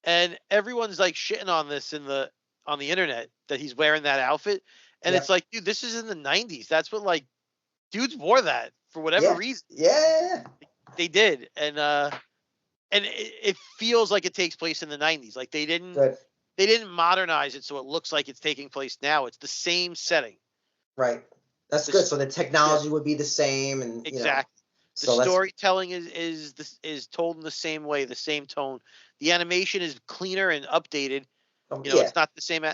And everyone's like shitting on this on the internet that he's wearing that outfit. And it's like, dude, this is in the 90s. That's what dudes wore that for whatever reason. Yeah. They did. And it feels like it takes place in the 90s. Like they didn't modernize it so it looks like it's taking place now. It's the same setting. Right. That's good. So the technology would be the same, and exactly. The storytelling is told in the same way, the same tone. The animation is cleaner and updated. It's not the same.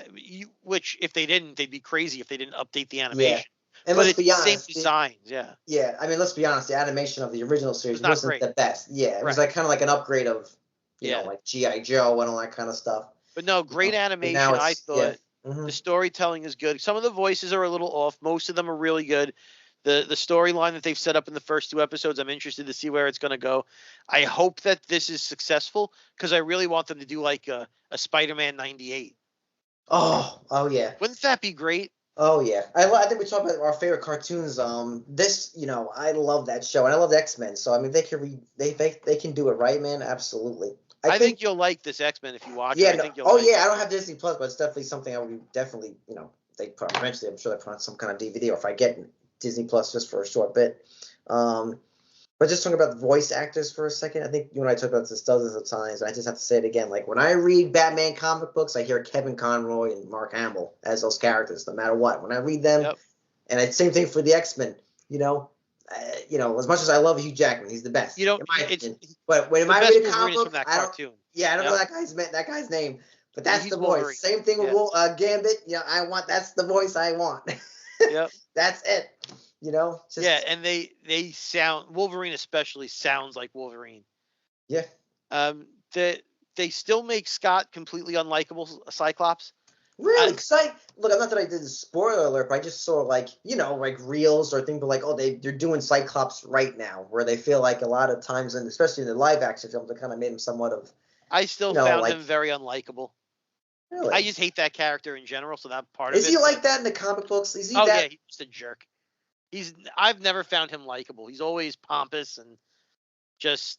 Which if they didn't, they'd be crazy if they didn't update the animation. Yeah. And let's be honest, same designs. Yeah. I mean, let's be honest. The animation of the original series wasn't the best. Yeah, it was like kind of like an upgrade of, like G.I. Joe and all that kind of stuff. But no, great animation. I thought the storytelling is good. Some of the voices are a little off. Most of them are really good. The storyline that they've set up in the first 2 episodes, I'm interested to see where it's going to go. I hope that this is successful because I really want them to do like a Spider-Man 98. Oh yeah. Wouldn't that be great? Oh yeah. I think we talked about our favorite cartoons. This, I love that show, and I love X-Men. So I mean, they can do it right, man. Absolutely. I think you'll like this X-Men if you watch it. I think you'll I don't have Disney Plus, but it's definitely something I would definitely, they put eventually. I'm sure they put on some kind of DVD, or if I get Disney Plus just for a short bit. But just talking about the voice actors for a second, I think you and I talked about this dozens of times, and I just have to say it again. Like when I read Batman comic books, I hear Kevin Conroy and Mark Hamill as those characters, no matter what. When I read them, and it's same thing for the X-Men. As much as I love Hugh Jackman, he's the best. But when I read a comic book, I don't know that guy's name, but that's the voice. Wolverine. Same thing with Gambit. That's the voice I want. Yep. That's it. And they sound, Wolverine especially sounds like Wolverine. Yeah. The they still make Scott completely unlikable, Cyclops. Really? Because look, I'm not that I did a spoiler alert, but I just saw like reels or things like, oh, they're doing Cyclops right now, where they feel like a lot of times, and especially in the live action films, they kind of made him somewhat of. I still found him very unlikable. Really? I just hate that character in general, so that part of it. Is he like that in the comic books? Is he that? Yeah, he's just a jerk. I've never found him likable. He's always pompous and just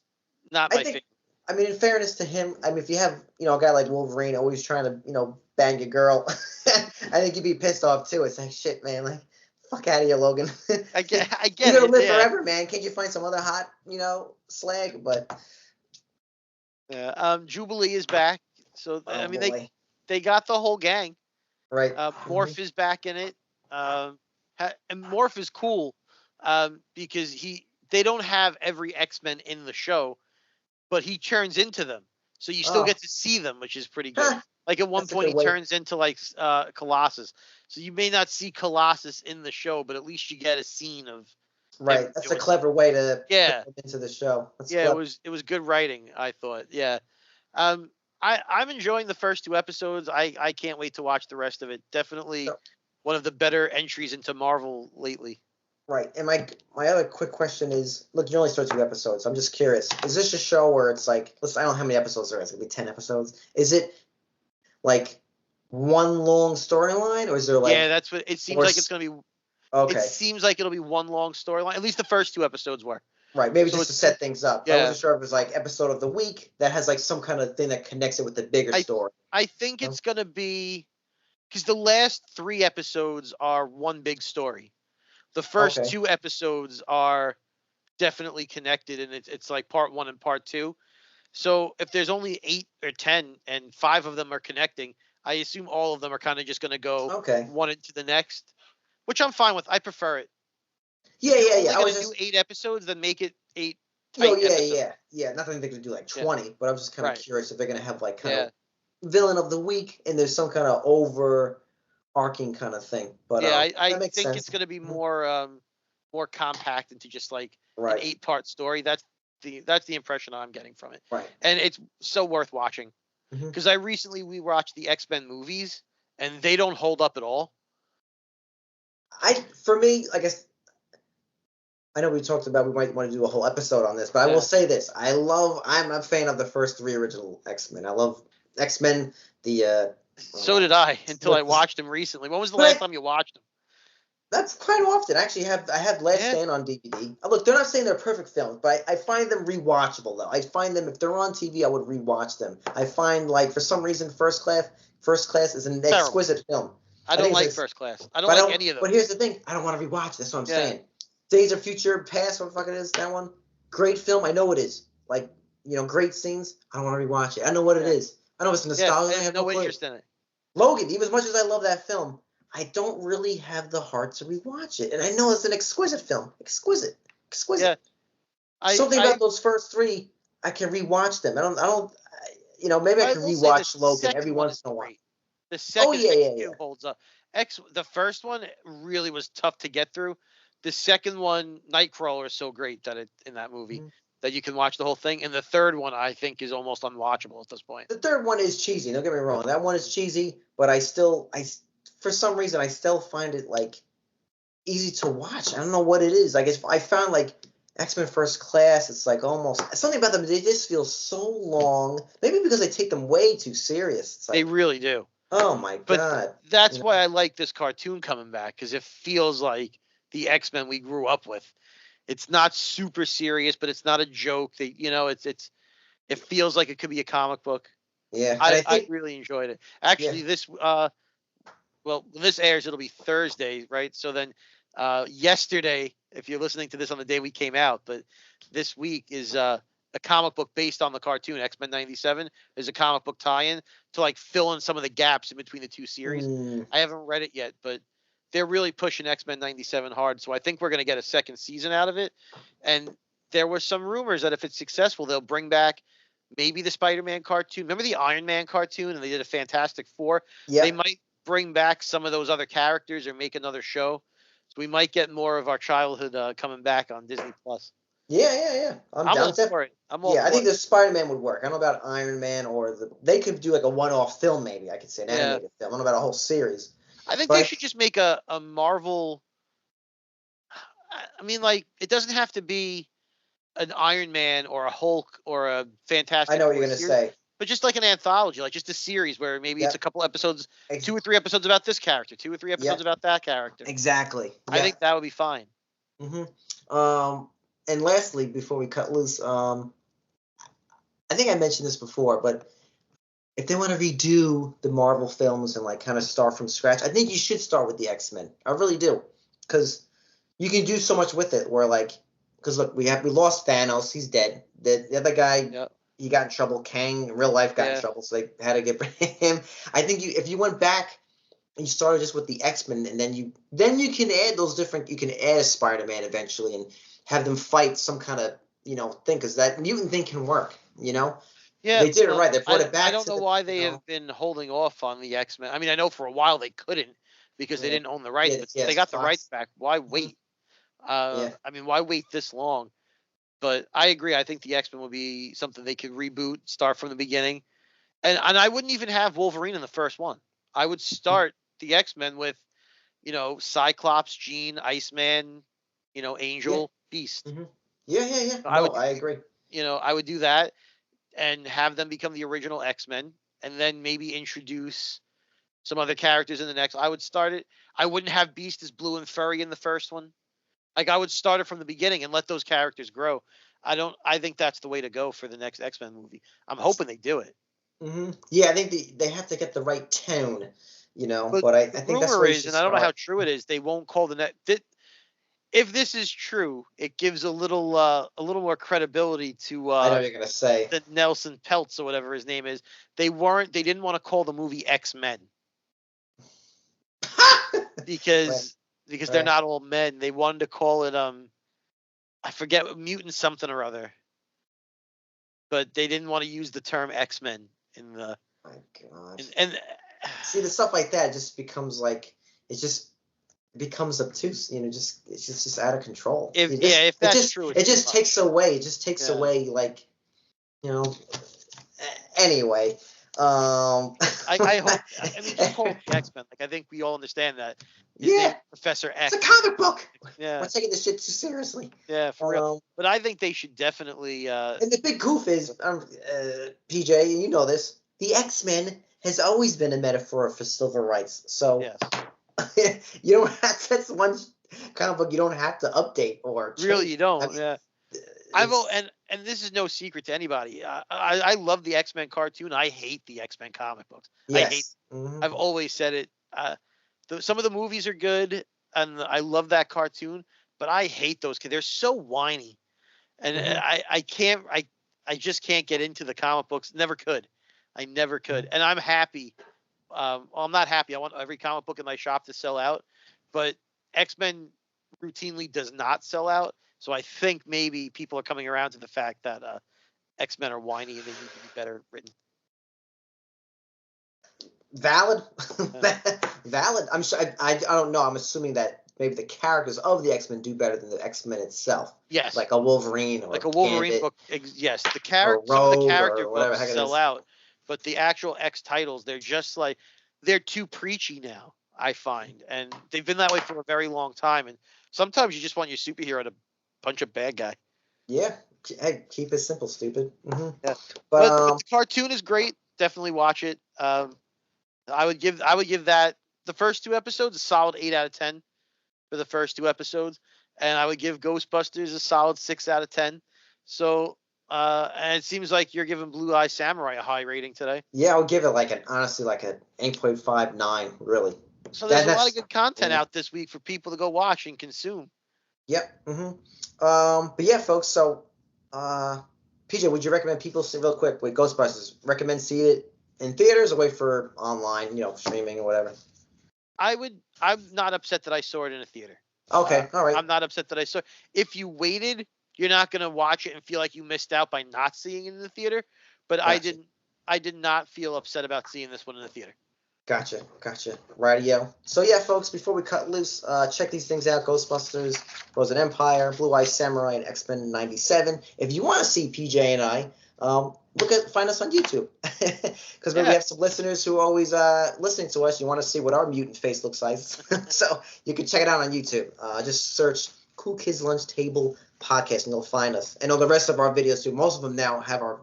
not my favorite. I mean, in fairness to him, I mean, if you have, a guy like Wolverine always trying to, bang a girl, I think you'd be pissed off too. It's like, shit, man, like, fuck out of here, Logan. I get You're going to live forever, man. Can't you find some other hot, slag? But. Yeah, Jubilee is back. So, I mean, they got the whole gang. Right. Morph is back in it. And Morph is cool because they don't have every X-Men in the show, but he turns into them. So you still get to see them, which is pretty good. Like at one point he turns into like Colossus. So you may not see Colossus in the show, but at least you get a scene of. Right. That's a clever way to put them into the show. That's clever. It was good writing, I thought. Yeah. I'm enjoying the first 2 episodes. I can't wait to watch the rest of it. Definitely one of the better entries into Marvel lately. Right. And my other quick question is, look, you only start 2 episodes. So I'm just curious. Is this a show where it's like, listen, I don't know how many episodes there is. It's going to be 10 episodes. Is it like one long storyline, or is there like? Yeah, that's what it seems like. It's going to be. Okay. It seems like it'll be one long storyline. At least the first 2 episodes were. Right, maybe just to set things up. Yeah. I wasn't sure if it was like episode of the week that has like some kind of thing that connects it with the bigger story. I think it's going to be because the last 3 episodes are one big story. The first 2 episodes are definitely connected, and it's like part 1 and part 2. So if there's only 8 or 10 and 5 of them are connecting, I assume all of them are kind of just going to go one into the next, which I'm fine with. I prefer it. Yeah. I was just do 8 episodes, then make it 8. Yeah. Nothing they could do like 20, but I was just kind of curious if they're gonna have like kind of villain of the week, and there's some kind of overarching kind of thing. But I think it's gonna be more compact into just like an 8-part story. That's the impression I'm getting from it. Right. And it's so worth watching because I recently watched the X-Men movies, and they don't hold up at all. For me, I guess. I know we talked about we might want to do a whole episode on this, but I will say this. I'm a fan of the first 3 original X-Men. I love X-Men. So did I until I watched them recently. When was the last time you watched them? That's quite often. Actually, I have Last Stand on DVD. Look, they're not saying they're perfect films, but I find them rewatchable, though. I find them, if they're on TV, I would rewatch them. I find, like, for some reason, First Class is an exquisite film. I don't like First Class. I don't like any of them. But here's the thing. I don't want to rewatch. That's what I'm saying. Days of Future Past, what the fuck it is, that one? Great film. I know it is. Like, great scenes. I don't want to rewatch it. I know what it is. I know it's nostalgia. I have no interest in it. Logan, even as much as I love that film, I don't really have the heart to rewatch it. And I know it's an exquisite film. Exquisite. Yeah. Something about those first 3, I can rewatch them. Maybe I can rewatch Logan every once in a while. The second holds up. The first one really was tough to get through. The second one, Nightcrawler, is so great in that movie that you can watch the whole thing. And the third one, I think, is almost unwatchable at this point. The third one is cheesy. Don't get me wrong. That one is cheesy, but for some reason, I still find it like easy to watch. I don't know what it is. I guess I found like X-Men First Class. It's like almost something about them. They just feel so long. Maybe because they take them way too serious. It's like, they really do. Oh my god! That's why I like this cartoon coming back, because it feels like the X-Men we grew up with. It's not super serious, but it's not a joke. It feels like it could be a comic book. Yeah, I really enjoyed it. Actually, this when this airs, it'll be Thursday, right? So then yesterday, if you're listening to this on the day we came out, but this week is a comic book based on the cartoon X-Men 97. There's a comic book tie-in to like fill in some of the gaps in between the 2 series. I haven't read it yet, but they're really pushing X-Men 97 hard. So I think we're going to get a second season out of it. And there were some rumors that if it's successful, they'll bring back maybe the Spider-Man cartoon. Remember the Iron Man cartoon, and they did a Fantastic Four? Yeah. They might bring back some of those other characters or make another show. So we might get more of our childhood coming back on Disney Plus. Yeah. I'm all for it. I'm all for I think the Spider-Man would work. I don't know about Iron Man they could do like a one-off film maybe. I could say an animated film. I don't know about a whole series. I think they should just make a Marvel. I mean, like, it doesn't have to be an Iron Man or a Hulk or a Fantastic Four. I know what you're going to say. But just like an anthology, like just a series where maybe it's a couple episodes, 2 or 3 episodes about this character, 2 or 3 episodes about that character. Exactly. I think that would be fine. And lastly, before we cut loose, I think I mentioned this before, but if they want to redo the Marvel films and like kind of start from scratch, I think you should start with the X-Men. I really do, because you can do so much with it. Where like, because look, we lost Thanos, he's dead. The other guy, he got in trouble. Kang in real life got in trouble, so they had to get rid of him. I think if you went back and you started just with the X-Men, and then you can add those different. You can add a Spider-Man eventually and have them fight some kind of thing, because that mutant thing can work. Yeah, they did it right. They brought it back. I don't know why they have been holding off on the X-Men. I mean, I know for a while they couldn't because they didn't own the rights, but they got the rights back. Why wait? I mean, why wait this long? But I agree. I think the X-Men would be something they could reboot, start from the beginning. And I wouldn't even have Wolverine in the first one. I would start the X-Men with, Cyclops, Jean, Iceman, Angel, Beast. Yeah. So I agree. I would do that and have them become the original X-Men, and then maybe introduce some other characters in the next. I would start it. I wouldn't have Beast as blue and furry in the first one. Like, I would start it from the beginning and let those characters grow. I think that's the way to go for the next X-Men movie. I'm hoping they do it. Yeah, I think they have to get the right tone, But I think that's what and I don't know how true it is. They won't call the next. If this is true, it gives a little more credibility to. I know what you're gonna say. The Nelson Peltz or whatever his name is. They didn't want to call the movie X-Men because they're not all men. They wanted to call it I forget, mutant something or other. But they didn't want to use the term X-Men in the. My God. And see, the stuff like that just becomes like it becomes obtuse. It's just out of control. If that's true, it just takes away. It just takes away, like, Anyway. I hope. I mean, just call it the X-Men. Like, I think we all understand that. His name is Professor X. It's a comic book. Yeah. We're taking this shit too seriously. Yeah, for real. But I think they should definitely. And the big goof is, PJ, you know this. The X-Men has always been a metaphor for civil rights. So you don't have. That's one comic book you don't have to update or change. Really, you don't. I mean, and this is no secret to anybody. I love the X-Men cartoon. I hate the X-Men comic books. Yes. I hate. I've always said it. Some of the movies are good, and I love that cartoon. But I hate those kids. They're so whiny, and I can't. I just can't get into the comic books. Never could. I never could. And I'm happy. I'm not happy. I want every comic book in my shop to sell out, but X-Men routinely does not sell out. So I think maybe people are coming around to the fact that X-Men are whiny and they need to be better written. Valid. Valid. I'm sure. I don't know. I'm assuming that maybe the characters of the X-Men do better than the X-Men itself. Yes. Like a Wolverine or like a Wolverine Gambit, book. Yes. Some of the character books sell out, but the actual X titles, they're too preachy now, I find. And they've been that way for a very long time. And sometimes you just want your superhero to punch a bad guy. Yeah. Hey, keep it simple, stupid. Yeah. But the cartoon is great. Definitely watch it. I would give that the first 2 episodes a solid 8 out of 10 for the first 2 episodes, and I would give Ghostbusters a solid 6 out of 10. So, and it seems like you're giving Blue Eye Samurai a high rating today. Yeah, I would give it honestly like an 8.59, really. So there's a lot of good content out this week for people to go watch and consume. Yep. But yeah, folks. So, PJ, would you recommend people see real quick with Ghostbusters? Recommend see it in theaters or wait for online, streaming or whatever? I'm not upset that I saw it in a theater. Okay, all right. I'm not upset that I saw it. If you waited, you're not going to watch it and feel like you missed out by not seeing it in the theater. But gotcha. I did not feel upset about seeing this one in the theater. Gotcha. Radio. So yeah, folks, before we cut loose, check these things out: Ghostbusters, Frozen Empire, Blue Eye Samurai, and X-Men '97. If you want to see PJ and I, find us on YouTube, because we have some listeners who are always listening to us. You want to see what our mutant face looks like, so you can check it out on YouTube. Just search Cool Kids Lunch Table Podcast, and you'll find us. And all the rest of our videos too. Most of them now have our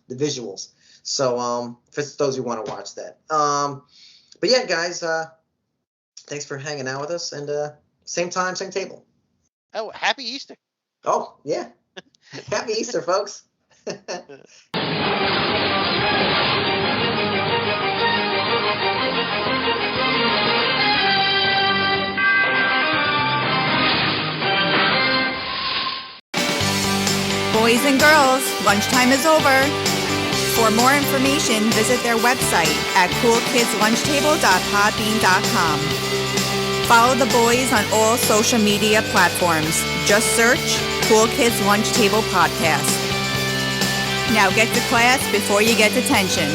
the visuals. So for those who want to watch that. But yeah, guys, thanks for hanging out with us, and same time, same table. Oh, happy Easter. Oh, yeah. Happy Easter, folks. Boys and girls, lunchtime is over. For more information, visit their website at coolkidslunchtable.podbean.com. Follow the boys on all social media platforms. Just search Cool Kids Lunch Table Podcast. Now get to class before you get detention.